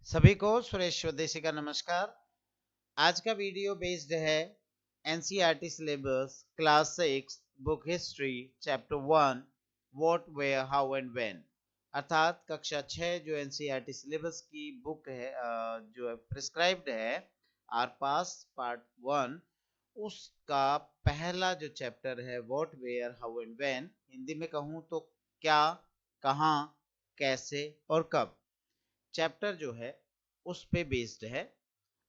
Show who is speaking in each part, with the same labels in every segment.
Speaker 1: सभी को सुरेश स्वदेशी का नमस्कार। आज का वीडियो बेस्ड है NCERT syllabus class 6 book history chapter 1 what where how and when, अर्थात कक्षा 6 जो एनसीईआरटी सिलेबस की बुक है, जो प्रिस्क्राइब्ड है आर पास पार्ट 1, उसका पहला जो चैप्टर है what where how and when, Hindi में कहूँ तो क्या, कहाँ, कैसे और कब, चैप्टर जो है उस पे बेस्ड है।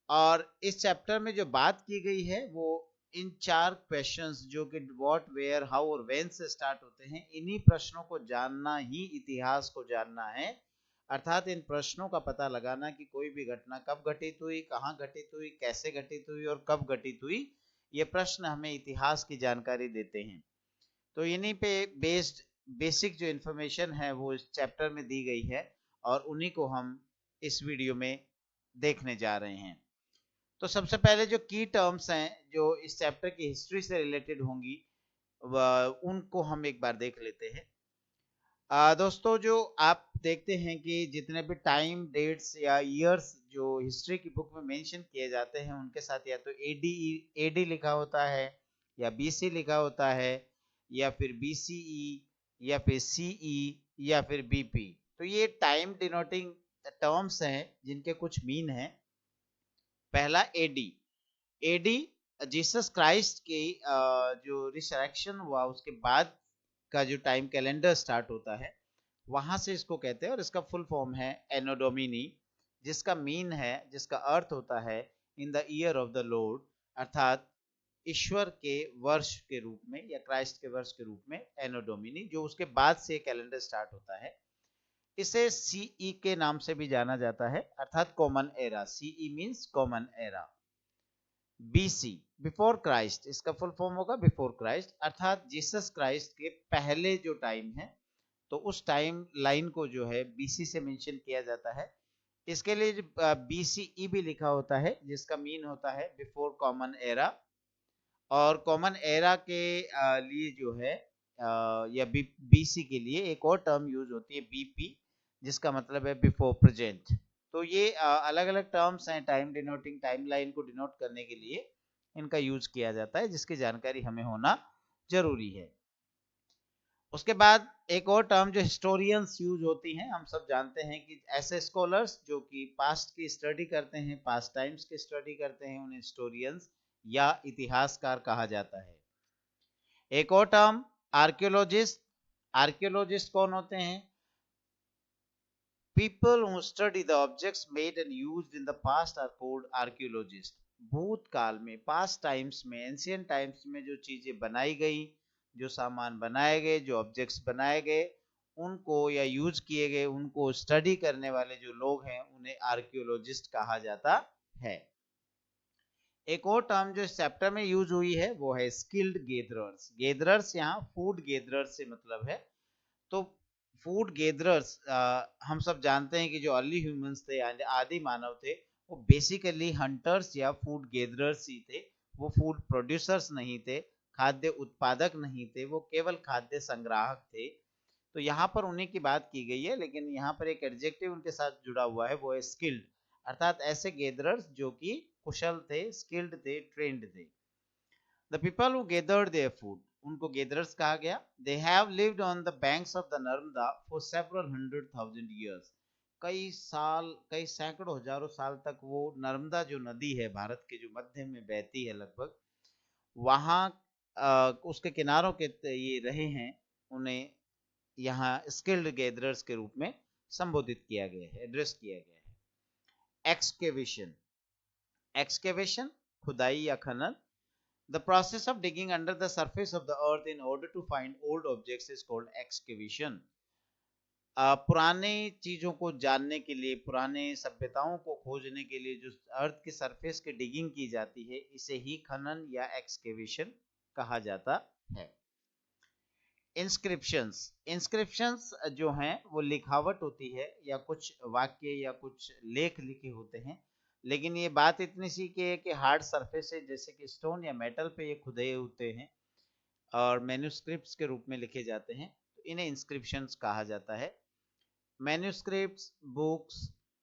Speaker 1: और इस चैप्टर में जो बात की गई है वो इन 4 क्वेश्चंस जो कि व्हाट वेयर हाउ और व्हेन से स्टार्ट होते हैं, इन्हीं प्रश्नों को जानना ही इतिहास को जानना है। अर्थात इन प्रश्नों का पता लगाना कि कोई भी घटना कब घटित हुई, कहाँ घटित हुई, कैसे घटित हुई और कब घटित हुई, ये प्रश्न हमें इतिहास की जानकारी देते हैं। तो इन्हीं पे बेस्ड बेसिक जो इन्फॉर्मेशन है वो इस चैप्टर में दी गई है और उन्हीं को हम इस वीडियो में देखने जा रहे हैं। तो सबसे पहले जो की टर्म्स हैं जो इस चैप्टर की हिस्ट्री से रिलेटेड होंगी उनको हम एक बार देख लेते हैं। दोस्तों, जो आप देखते हैं कि जितने भी टाइम डेट्स या ईयर्स जो हिस्ट्री की बुक में मेंशन किए जाते हैं उनके साथ या तो एडी लिखा होता है या बीसी लिखा होता है या फिर बीसीई या फिर सीई या फिर बीपी। तो ये टाइम डिनोटिंग टर्म्स हैं जिनके कुछ मीन हैं। पहला एडी, एडी जीसस क्राइस्ट की जो रिसरेक्शन हुआ उसके बाद का जो टाइम कैलेंडर स्टार्ट होता है वहां से इसको कहते हैं, और इसका फुल फॉर्म है एनो डोमिनी, जिसका मीन है, जिसका अर्थ होता है in the year of the Lord, अर्थात ईश्वर के वर्ष के रूप में या क्राइस्ट के वर्ष के रूप में एनो डोमिनी, जो उसके बाद से कैलेंडर स्टार्ट होता है। इसे सीई के नाम से भी जाना जाता है, अर्थात common era. CE means common era. BC before Christ, इसका फुल फॉर्म होगा बिफोर क्राइस्ट, अर्थात जीसस क्राइस्ट के पहले जो टाइम है, तो उस टाइम लाइन को जो है बीसी से मेंशन किया जाता है। इसके लिए बीसीई भी लिखा होता है जिसका मीन होता है बिफोर कॉमन एरा। और कॉमन एरा के लिए जो है या बीसी के लिए एक और टर्म यूज होती है बीपी, जिसका मतलब है बिफोर प्रेजेंट। तो ये अलग अलग टर्म्स हैं टाइम डिनोटिंग, टाइम लाइन को डिनोट करने के लिए इनका यूज किया जाता है, जिसकी जानकारी हमें होना जरूरी है। उसके बाद एक और टर्म जो हिस्टोरियंस यूज होती हैं, हम सब जानते हैं कि ऐसे स्कॉलर्स जो कि पास्ट की स्टडी करते हैं, पास्ट टाइम्स की स्टडी करते हैं, उन्हें हिस्टोरियंस या इतिहासकार कहा जाता है। एक और टर्म आर्कियोलॉजिस्ट। आर्कियोलॉजिस्ट कौन होते हैं? People who study the objects made and used in the past are called archaeologist. भूतकाल में, पास्ट टाइम्स में, एंशियंट टाइम्स में जो चीजें बनाई गई, जो सामान बनाए गए, जो ऑब्जेक्ट्स बनाए गए, उनको या यूज किए गए, उनको स्टडी करने वाले जो लोग हैं उन्हें आर्कियोलॉजिस्ट कहा जाता है। एक और टर्म जो इस चैप्टर में यूज हुई है वो है स्किल्ड गेदरर्स। गेदरर्स यहाँ फूड गेदरर्स से मतलब है। तो फूड गेदरर्स, हम सब जानते हैं कि जो अर्ली ह्यूमंस थे, आदि मानव थे, वो बेसिकली हंटर्स या फूड गेदरर्स ही थे। वो फूड प्रोड्यूसर्स नहीं थे, खाद्य उत्पादक नहीं थे, वो केवल खाद्य संग्राहक थे। तो यहाँ पर उन्हीं की बात की गई है, लेकिन यहाँ पर एक एडजेक्टिव उनके साथ जुड़ा हुआ है, वो है स्किल्ड, अर्थात ऐसे गेदरर्स जो कि कुशल थे, स्किल्ड थे, ट्रेंड थे। The people who gathered their food, उनको गेदरर्स कहा गया। They have lived on the banks of the Narmada for several 100,000 years. कई साल, कई सैकड़ों हजारों साल तक वो नर्मदा जो नदी है भारत के जो मध्य में बहती है लगभग, वहां उसके किनारों के ये रहे हैं। उन्हें यहाँ स्किल्ड गैदरर्स के रूप में संबोधित किया गया है, एड्रेस किया गया है। एक्सकेवेशन, एक्सकेवेशन खुदाई या खनन। The process of digging under the surface of the earth in order to find old objects is called excavation. पुराने चीजों को जानने के लिए, पुराने सभ्यताओं को खोजने के लिए जो अर्थ की सरफेस की डिगिंग की जाती है, इसे ही खनन या एक्सकेवेशन कहा जाता है। इंस्क्रिप्शंस, इंस्क्रिप्शंस जो हैं वो लिखावट होती है या कुछ वाक्य या कुछ लेख लिखे होते हैं, लेकिन ये बात इतनी सी की है कि हार्ड सरफेस है, जैसे कि स्टोन या मेटल पे ये खुदे होते हैं और मैन्युस्क्रिप्ट्स के रूप में लिखे जाते हैं, तो इन्हें इंस्क्रिप्शंस कहा जाता है। Manuscripts, books,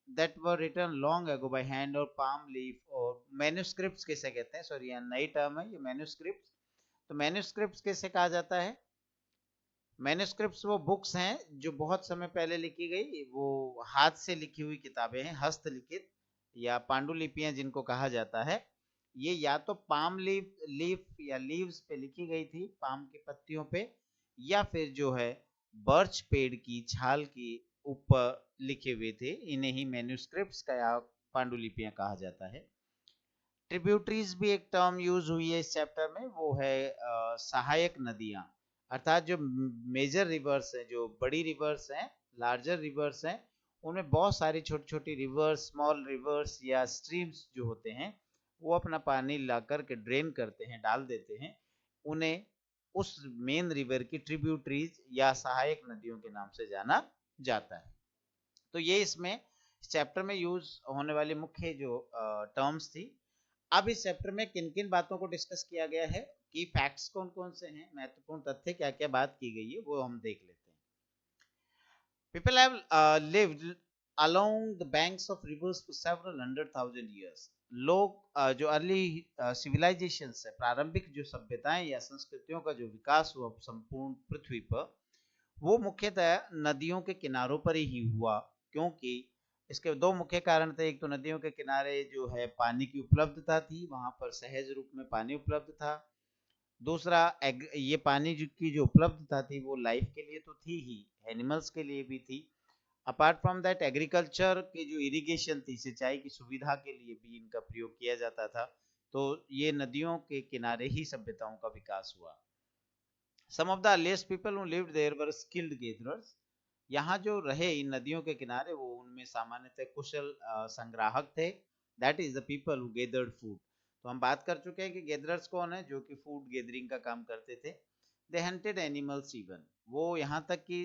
Speaker 1: that were written long ago by hand or palm leaf और manuscripts किसे कहते हैं, सॉरी यहाँ नई टर्म है ये manuscripts। तो manuscripts किसे कहा जाता है? मैन्युस्क्रिप्ट्स वो बुक्स हैं जो बहुत समय पहले लिखी गई, वो हाथ से लिखी हुई किताबें हैं, हस्तलिखित या पांडुलिपियां जिनको कहा जाता है। ये या तो पाम लीफ या लीव्स पे लिखी गई थी, पाम की पत्तियों पे, या फिर जो है बर्च पेड़ की छाल की ऊपर लिखे हुए थे। इन्हें ही मैन्युस्क्रिप्ट्स का या पांडुलिपियां कहा जाता है। ट्रिब्यूटरीज भी एक टर्म यूज हुई है इस चैप्टर में, वो है सहायक नदियां, अर्थात जो मेजर रिवर्स है, जो बड़ी रिवर्स हैं, लार्जर रिवर्स हैं, उनमें बहुत सारी छोटी छोटी रिवर्स, स्मॉल रिवर्स या स्ट्रीम्स जो होते हैं वो अपना पानी ला करके ड्रेन करते हैं, डाल देते हैं, उन्हें उस मेन रिवर की ट्रिब्यूटरीज या सहायक नदियों के नाम से जाना जाता है। तो ये इसमें चैप्टर में यूज होने वाली मुख्य जो टर्म्स थी। अब इस चैप्टर में किन किन बातों को डिस्कस किया गया है, की फैक्ट्स कौन कौन से हैं, महत्वपूर्ण तथ्य क्या क्या बात की गई है, वो हम देख लेते हैं। People have lived along the banks of rivers for several 100,000 years। लोग जो अर्ली सिविलाइजेशंस है, प्रारंभिक जो सभ्यताएं या संस्कृतियों का जो विकास हुआ संपूर्ण पृथ्वी पर, वो मुख्यतः नदियों के किनारों पर ही हुआ। क्योंकि इसके दो मुख्य कारण थे, एक तो नदियों के किनारे जो है पानी की उपलब्धता थी, वहां पर सहज रूप में पानी उपलब्ध था। दूसरा, ये पानी की जो उपलब्धता थी वो लाइफ के लिए तो थी ही, एनिमल्स के लिए भी थी। अपार्ट फ्रॉम दैट एग्रीकल्चर की जो इरिगेशन थी, सिंचाई की सुविधा के लिए भी इनका प्रयोग किया जाता था। तो ये नदियों के किनारे ही सभ्यताओं का विकास हुआ। Some of the earliest people who lived there were skilled gatherers। यहाँ जो रहे इन नदियों के किनारे, वो उनमें सामान्यतः कुशल संग्राहक थे। That is the people who gathered food। तो हम बात कर चुके हैं कि गेदरर्स कौन है, जो कि फूड गेदरिंग का काम करते थे। They hunted animals even। वो यहाँ तक कि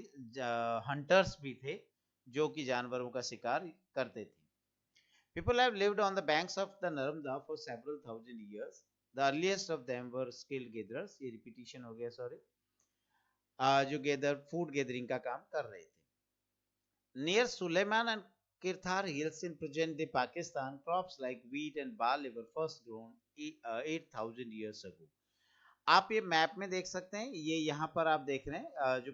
Speaker 1: हंटर्स भी थे, जो कि जानवरों का शिकार करते थे। People have lived on the banks of the Narmada for several thousand years। The earliest of them were skilled gatherers। ये रिपीटिशन हो गया, सॉरी। जो फूड गैदरिंग का काम कर रहे थे। Near Sulaiman and Kirthar hills in present day Pakistan, crops like wheat and barley were first grown 8,000 years ago। आप ये मैप में देख सकते हैं, ये यहाँ पर आप देख रहे हैं जो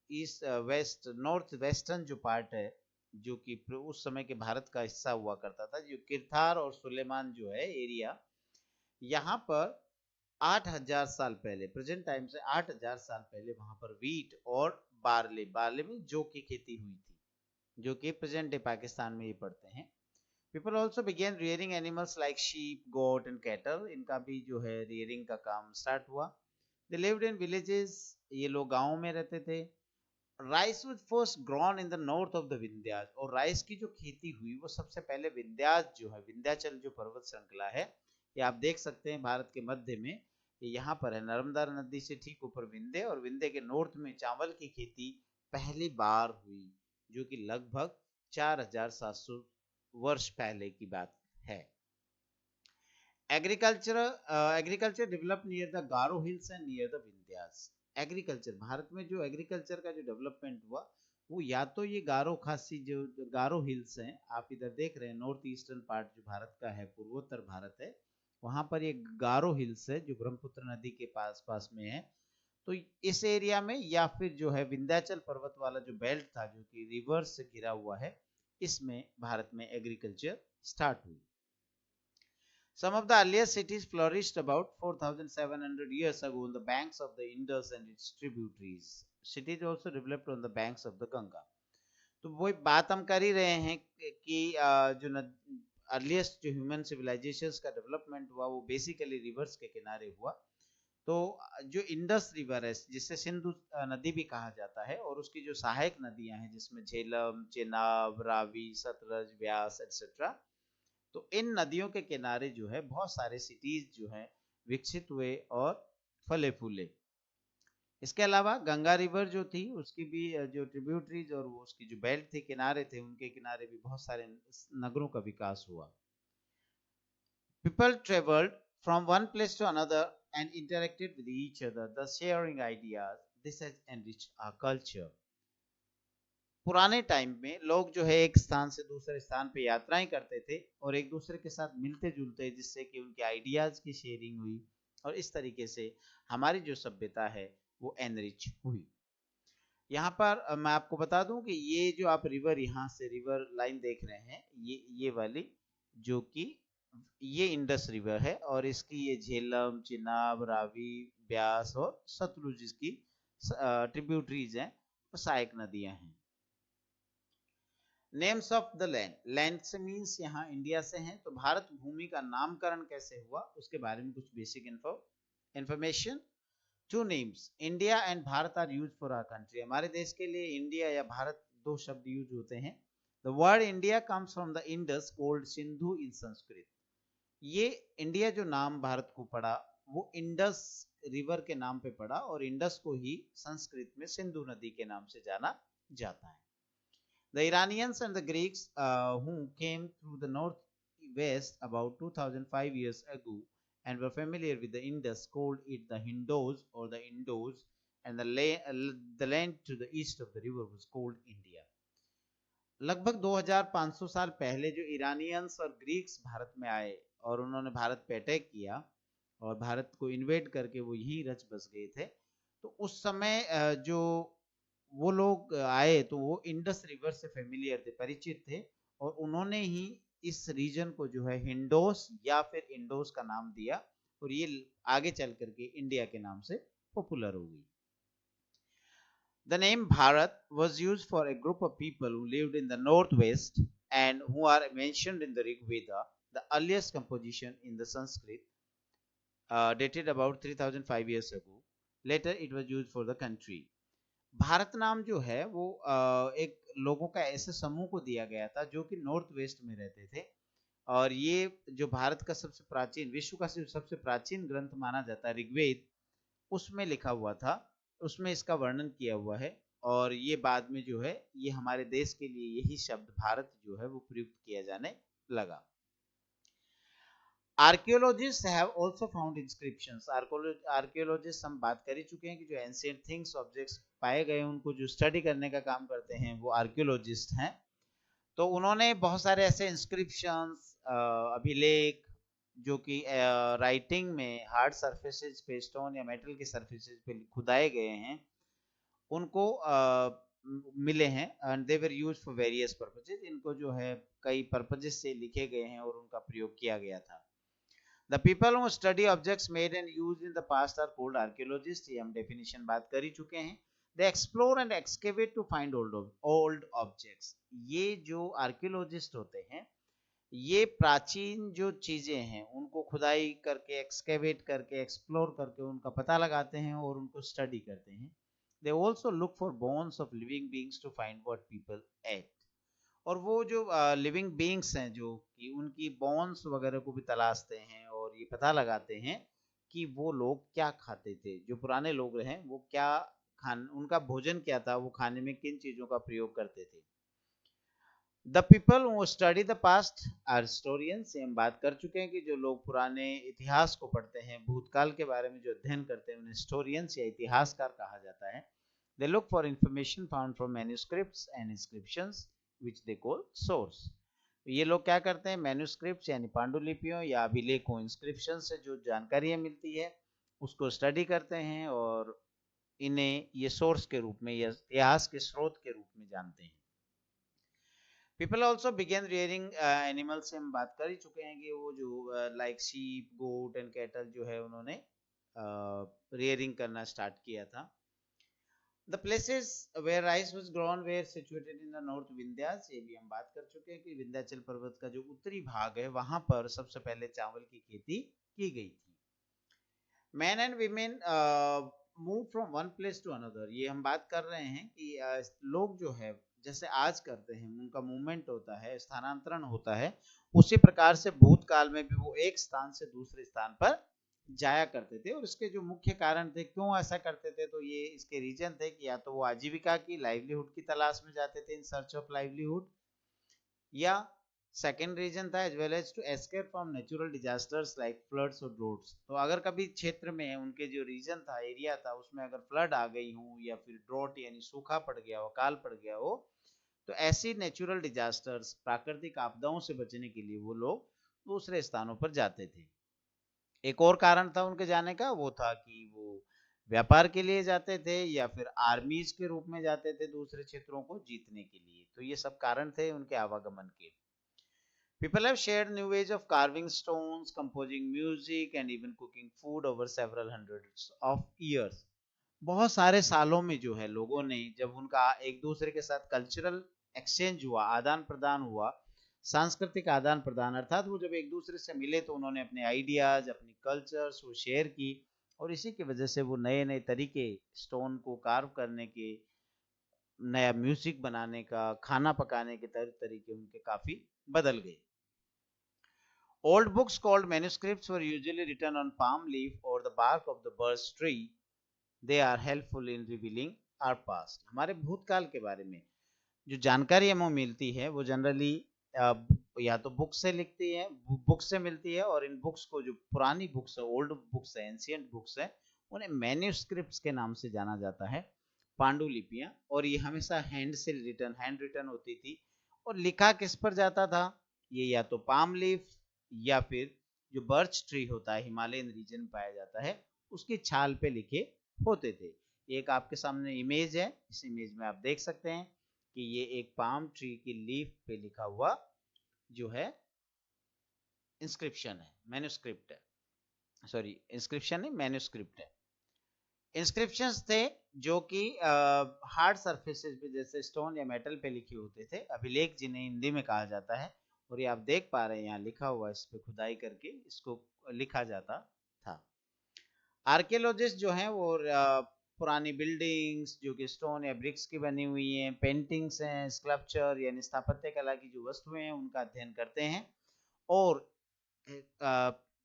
Speaker 1: ईस्ट वेस्ट नॉर्थ वेस्टर्न जो पार्ट है, जो कि उस समय के भारत का हिस्सा हुआ करता था, जो किरथार और सुलेमान जो है एरिया, यहाँ पर 8,000 साल पहले, प्रेजेंट टाइम से 8,000 साल पहले वहां पर वीट और बार्ले में जौ की खेती हुई थी, जो कि प्रेजेंट डे पाकिस्तान में ये पड़ते हैं। People also began rearing animals like sheep, goat and cattle. इनका भी जो है रियरिंग का काम स्टार्ट हुआ। They lived in villages. ये लोग गाँव में रहते थे। Rice was first grown in the north of the Vindhyas. और राइस की जो खेती हुई वो सबसे पहले विंध्याज जो है, विंध्याचल जो पर्वत श्रृंखला है, ये आप देख सकते हैं भारत के मध्य में, ये यहाँ पर है, नर्मदा नदी से ठीक ऊपर विंध्य, और विंध्य के नॉर्थ में चावल की खेती पहली बार हुई, जो कि लगभग 4,700 वर्ष पहले की बात है। Agriculture develop near the Garo hills and near the Vindhyas. Agriculture, Bharat में जो एग्रीकल्चर का जो डेवलपमेंट हुआ, वो या तो ये गारो खासी जो गारो हिल्स हैं, आप इधर देख रहे हैं, नॉर्थ ईस्टर्न पार्ट जो भारत का है, पूर्वोत्तर भारत है, वहां पर ये गारो हिल्स है जो ब्रह्मपुत्र नदी के पास में है। तो इस एरिया में, या फिर जो है विंध्याचल पर्वत वाला जो बेल्ट था, जो कि रिवर्स से घिरा हुआ है, इसमें भारत में एग्रीकल्चर स्टार्ट हुई। Some of the earliest cities flourished about 4,700 years ago on the banks of the Indus and its tributaries। Cities also developed on the banks of the Ganga। तो वही बात हम कर ही रहे हैं कि जो अर्लीस्ट जो ह्यूमन सिविलाइजेशंस का डेवलपमेंट हुआ वो बेसिकली रिवर्स के किनारे हुआ। तो जो इंडस रिवर है, जिसे सिंधु नदी भी कहा जाता है, और उसकी जो सहायक नदियां हैं जिसमें झेलम, चेनाब, रावी, सतलज, व्यास एटसेट्रा, तो इन नदियों के किनारे जो है बहुत सारे सिटीज जो हैं विकसित हुए और फले फूले। इसके अलावा गंगा रिवर जो थी, उसकी भी जो ट्रिब्यूटरीज और वो उसकी जो बेल्ट थे, किनारे थे, उनके किनारे भी बहुत सारे नगरों का विकास हुआ। People travelled from one place to another and interacted with each other, thus sharing ideas. This has enriched our culture। पुराने टाइम में लोग जो है एक स्थान से दूसरे स्थान पे यात्राएं करते थे और एक दूसरे के साथ मिलते जुलते, जिससे कि उनके आइडियाज की शेयरिंग हुई और इस तरीके से हमारी जो सभ्यता है वो एनरिच हुई। यहाँ पर मैं आपको बता दूं कि ये जो आप रिवर, यहाँ से रिवर लाइन देख रहे हैं, ये वाली जो कि ये इंडस रिवर है और इसकी ये झेलम, चिनाब, रावी, ब्यास और सतलुज इसकी ट्रिब्यूटरीज हैं, सहायक नदियां हैं। Names of the land, land से मीन्स यहाँ इंडिया से हैं, तो भारत भूमि का नामकरण कैसे हुआ उसके बारे में कुछ basic information. Two names India and Bharat are use for our country, हमारे देश के लिए इंडिया या भारत दो शब्द यूज होते हैं। The word India comes from the Indus called Sindhu in Sanskrit, ये इंडिया जो नाम भारत को पड़ा वो इंडस रिवर के नाम पे पड़ा और इंडस को ही संस्कृत में सिंधु नदी के नाम से जाना जाता है। The Iranians and the Greeks who came through the northwest about 2005 years ago and were familiar with the Indus called it the Hindos or the Indos, and the land to the east of the river was called India. लगभग 2500 साल पहले जो Iranians और Greeks Bharat में आए और उन्होंने भारत पे अटैक किया और भारत को इन्वेड करके वो यहीं रच बस गए थे, तो उस समय जो वो लोग आए तो वो इंडस रिवर से फेमिलियर थे, परिचित थे, और उन्होंने ही इस रीजन को जो है हिंडोस या फिर इंडोस का नाम दिया और ये आगे चल करके इंडिया के नाम से पॉपुलर हो गई। The name Bharat was used for a group of people who lived in the northwest and who are mentioned in the Rig Veda, the earliest composition in the Sanskrit, dated about 3005 years ago. Later it was used for the country. Bharat नाम जो है वो एक लोगों का ऐसे समूह को दिया गया था जो कि नॉर्थ वेस्ट में रहते थे, और ये जो भारत का सबसे प्राचीन, विश्व का सबसे प्राचीन ग्रंथ माना जाता है ऋग्वेद, उसमें लिखा हुआ था, उसमें इसका वर्णन किया हुआ है, और ये बाद में जो है ये हमारे देश के लिए यही शब्द भारत जो है वो प्रयुक्त किया जाने लगा। Archaeologist have also found inscriptions, archaeologist हम बात कर ही चुके हैं कि जो एंशिएंट थिंग्स, ऑब्जेक्ट्स पाए गए उनको जो स्टडी करने का काम करते हैं वो आर्कियोलॉजिस्ट हैं। तो उन्होंने बहुत सारे ऐसे इंस्क्रिप्शंस, अभिलेख जो कि राइटिंग में हार्ड सरफेसेस पे, स्टोन या मेटल के सरफेसेस पे खुदाए गए हैं, उनको मिले हैं and they were used for various purposes, इनको जो है कई पर्पसेस से लिखे गए हैं और उनका प्रयोग किया गया था। The people who study objects made and used in the past are called archaeologists, ये हम definition बात कर ही चुके हैं। They explore and excavate to find old objects, ये जो archaeologist होते हैं ये प्राचीन जो चीजें हैं उनको खुदाई करके, एक्सकेवेट करके, एक्सप्लोर करके उनका पता लगाते हैं और उनको स्टडी करते हैं। They also look for bones of living beings to find what people ate, और वो जो लिविंग बीइंग्स हैं जो कि उनकी बोन्स वगैरह को भी तलाशते हैं और ये पता लगाते हैं कि वो लोग क्या खाते थे, जो पुराने लोग रहे वो क्या उनका भोजन क्या था, वो खाने में किन चीजों का प्रयोग करते थे। The people who study the past are historians, हम बात कर चुके हैं कि जो लोग पुराने इतिहास को पढ़ते हैं, भूतकाल के बारे में जो अध्ययन करते हैं, उन्हें हिस्टोरियंस या इतिहासकार कहा जाता है। They look for information found from manuscripts and inscriptions which they call source। ये लोग क्या करते हैं, मैन्युस्क्रिप्ट यानी पांडुलिपियों या अभिलेखों, इंस्क्रिप्शन से जो जानकारियां मिलती है उसको स्टडी करते हैं और इन्हें ये सोर्स के रूप में या इतिहास के स्रोत के रूप में जानते हैं। People also began rearing animals, हम बात कर ही चुके हैं कि वो जो like sheep, goat and cattle जो है उन्होंने रियरिंग करना स्टार्ट किया था। The places where rice was grown were situated in the North Vindhyas, ये भी हम बात कर चुके हैं कि विंध्याचल पर्वत का जो उत्तरी भाग है वहां पर सबसे पहले चावल की खेती की गई थी। Men and women moved from one place to another, ये हम बात कर रहे हैं कि लोग जो है जैसे आज करते हैं उनका मूवमेंट होता है, स्थानांतरण होता है, उसी प्रकार से भूतकाल में भी वो एक स्थान से दूसरे स्थान पर जाया करते थे। और इसके जो मुख्य कारण थे क्यों ऐसा करते थे, तो ये इसके रीजन थे कि या तो वो आजीविका की, लाइवलीहुड की तलाश में जाते थे, इन सर्च ऑफ लाइवलीहुड, या सेकेंड रीजन था as well as to escape from natural disasters like floods और ड्रॉट्स। तो अगर कभी क्षेत्र में उनके जो रीजन था, एरिया था, उसमें अगर फ्लड आ गई हो या फिर ड्रॉट यानी सूखा पड़ गया हो, अकाल पड़ गया हो, तो ऐसी नेचुरल डिजास्टर्स, प्राकृतिक आपदाओं से बचने के लिए वो लोग दूसरे स्थानों पर जाते थे। एक और कारण था उनके जाने का, वो था कि वो व्यापार के लिए जाते थे या फिर आर्मीज के रूप में जाते थे दूसरे क्षेत्रों को जीतने के लिए। तो ये सब कारण थे उनके आवागमन के। People have shared new ways of carving stones, composing music and even cooking food over several hundreds of years. बहुत सारे सालों में जो है लोगों ने, जब उनका एक दूसरे के साथ कल्चरल एक्सचेंज हुआ, आदान प्रदान हुआ, सांस्कृतिक आदान प्रदान, अर्थात वो जब एक दूसरे से मिले तो उन्होंने अपने आइडियाज, अपनी कल्चर्स वो शेयर की, और इसी की वजह से वो नए नए तरीके स्टोन को कार्व करने के, नया म्यूजिक बनाने का, खाना पकाने के तरीके उनके काफी बदल गए। Old books called manuscripts were usually written on palm leaf or the bark of the birch tree. They are helpful in revealing our past. हमारे भूतकाल के बारे में जो जानकारी हमें मिलती है वो जनरली या तो बुक से लिखती है, बुक से मिलती है, और इन बुक्स को, जो पुरानी बुक्स है, ओल्ड बुक्स है, एंशियंट बुक्स है, उन्हें मैन्यूस्क्रिप्ट्स के नाम से जाना जाता है, पांडुलिपियां। और ये हमेशा हैंड रिटन होती थी। और लिखा किस पर जाता था? ये या तो पाम लीफ या फिर जो बर्च ट्री होता है, हिमालयन रीजन में पाया जाता है, उसकी छाल पे लिखे होते थे। एक आपके सामने इमेज है, इस इमेज में आप देख सकते हैं कि ये एक पाम ट्री की लीफ पे लिखा हुआ जो है इंस्क्रिप्शन है, मैन्युस्क्रिप्ट है, सॉरी इंस्क्रिप्शन नहीं, मैन्युस्क्रिप्ट है। इंस्क्रिप्शंस थे जो कि हार्ड सरफेसेस पे, जैसे स्टोन या मेटल पे लिखे होते थे, अभिलेख जिन्हें हिंदी में कहा जाता है। और ये आप देख पा रहे हैं यहाँ लिखा हुआ, इस पे खुदाई करके इसको लिखा जाता था। आर्कियोलॉजिस्ट जो हैं वो पुरानी बिल्डिंग्स जो कि स्टोन या ब्रिक्स की बनी हुई हैं, पेंटिंग्स हैं, स्कल्पचर यानी स्थापत्य कला की जो वस्तुएं हैं, उनका अध्ययन करते हैं और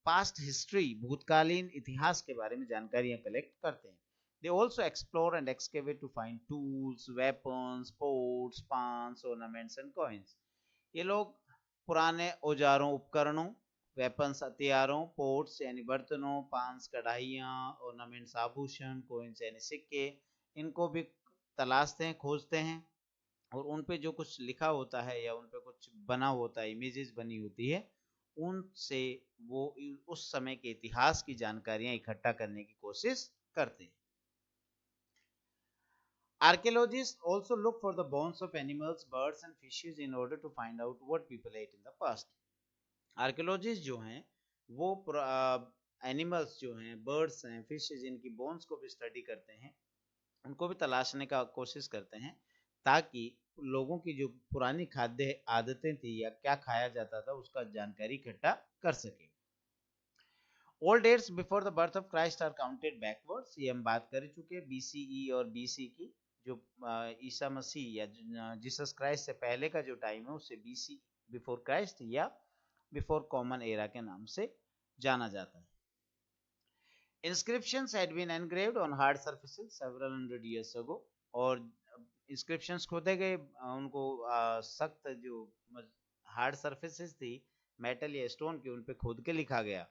Speaker 1: पास्ट हिस्ट्री, भूतकालीन इतिहास के बारे में जानकारियां कलेक्ट करते हैं। They also explore and excavate to find tools, weapons, pots, pans, ornaments and coins. ये लोग पुराने औजारों, उपकरणों, वेपन्स हथियारों, पोट्स यानी बर्तनों, पांस कढ़ाइयाँ, ऑर्नामेंट्स आभूषण, कोइंस यानी सिक्के, इनको भी तलाशते हैं, खोजते हैं, और उन पे जो कुछ लिखा होता है या उन पे कुछ बना होता है, इमेजेस बनी होती है, उनसे वो उस समय के इतिहास की जानकारियां इकट्ठा करने की कोशिश करते हैं। Archaeologists also look for the bones of animals, birds and fishes in order to find out what people ate in the past. Archaeologist जो हैं वो एनिमल्स जो हैं, बर्ड्स हैं, फिशेज, इनकी बोन्स को भी स्टडी करते हैं, उनको भी तलाशने का कोशिश करते हैं, ताकि लोगों की जो पुरानी खाद्य आदतें थी या क्या खाया जाता था उसका जानकारी इकट्ठा कर सके। All dates before the birth of Christ are counted backwards. ये हम बात कर चुके हैं BCE और BC की। जो ईसा मसीह या जीसस क्राइस्ट से पहले का जो टाइम है उसे BC, बिफोर क्राइस्ट, या बिफोर कॉमन एरा के नाम से जाना जाता है। Inscriptions had been engraved on hard surfaces several hundred years ago. और इंस्क्रिप्शंस खोदे गए, उनको सख्त जो हार्ड सरफेसेस थी, मेटल या स्टोन की, उन पे खोद के लिखा गया।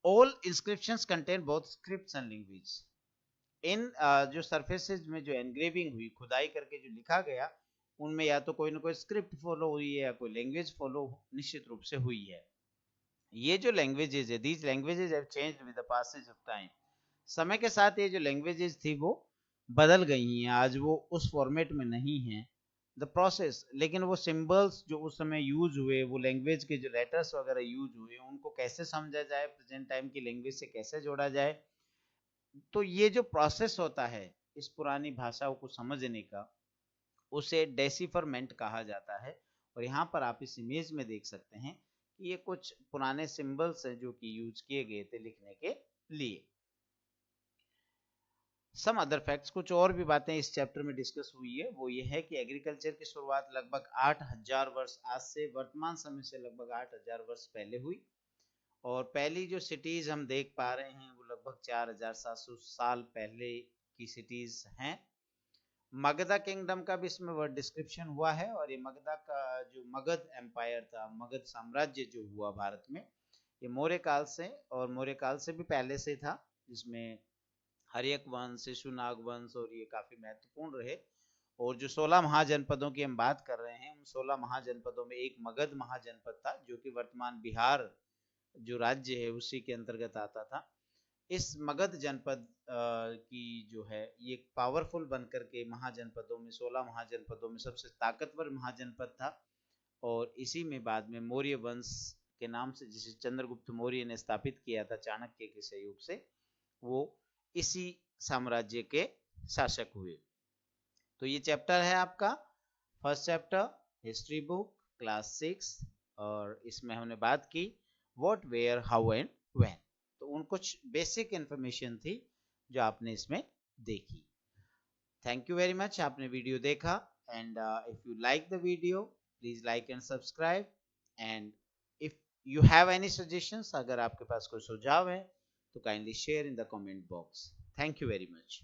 Speaker 1: All inscriptions contain both scripts and language. इन जो सरफेसेस में जो एनग्रेविंग हुई, खुदाई करके जो लिखा गया, उनमें या तो कोई ना कोई स्क्रिप्ट फॉलो हुई है या कोई लैंग्वेज फॉलो निश्चित रूप से हुई है। ये जो लैंग्वेजेस है, these languages have changed with the passage of time. समय के साथ ये जो लैंग्वेजेस थी वो बदल गई हैं, आज वो उस फॉर्मेट में नहीं है, द प्रोसेस। लेकिन वो सिंबल्स जो उस समय यूज हुए, वो लैंग्वेज के जो लेटर्स वगैरह यूज हुए, उनको कैसे समझा जाए, प्रेजेंट टाइम की लैंग्वेज से कैसे जोड़ा जाए, तो ये जो प्रोसेस होता है इस पुरानी भाषाओं को समझने का, उसे डेसिफरमेंट कहा जाता है। और यहाँ पर आप इस इमेज में देख सकते हैं कि ये कुछ पुराने सिंबल्स हैं जो कि यूज किए गए थे लिखने के लिए। सम अदर फैक्ट्स, कुछ और भी बातें इस चैप्टर में डिस्कस हुई है, वो ये है कि एग्रीकल्चर की शुरुआत लगभग 8000 वर्ष आज से, वर्तमान समय से लगभग 8000 वर्ष पहले हुई। और पहली जो सिटीज हम देख पा रहे हैं वो लगभग 4700 साल पहले की सिटीज हैं। मगधा किंगडम का भी इसमें वर्ड डिस्क्रिप्शन हुआ है। और ये मगधा का जो मगध एम्पायर था, मगध साम्राज्य जो हुआ भारत में, ये मौर्य काल से, और मौर्य काल से भी पहले से था, जिसमें हर्यक वंश, शिशुनाग वंश और ये काफी महत्वपूर्ण रहे। और जो 16 महाजनपदों की हम बात कर रहे हैं, उन 16 महाजनपदों में एक मगध महाजनपद था, जो कि वर्तमान बिहार जो राज्य है उसी के अंतर्गत आता था। इस मगध जनपद की जो है ये पावरफुल बनकर के महाजनपदों में, 16 महाजनपदों में सबसे ताकतवर महाजनपद था। और इसी में बाद में मौर्य वंश के नाम से, जिसे चंद्रगुप्त मौर्य ने स्थापित किया था चाणक्य के सहयोग से, वो इसी साम्राज्य के शासक हुए। तो ये चैप्टर है आपका first chapter, history book, class 6, और इसमें हमने बात की what, where, how and when. तो उन कुछ बेसिक इंफॉर्मेशन थी जो आपने इसमें देखी। थैंक यू वेरी मच, आपने वीडियो देखा। And if you like the video, please like and subscribe. And if you have any suggestions, अगर आपके पास कोई सुझाव है तो kindly share in the comment box. Thank you very much.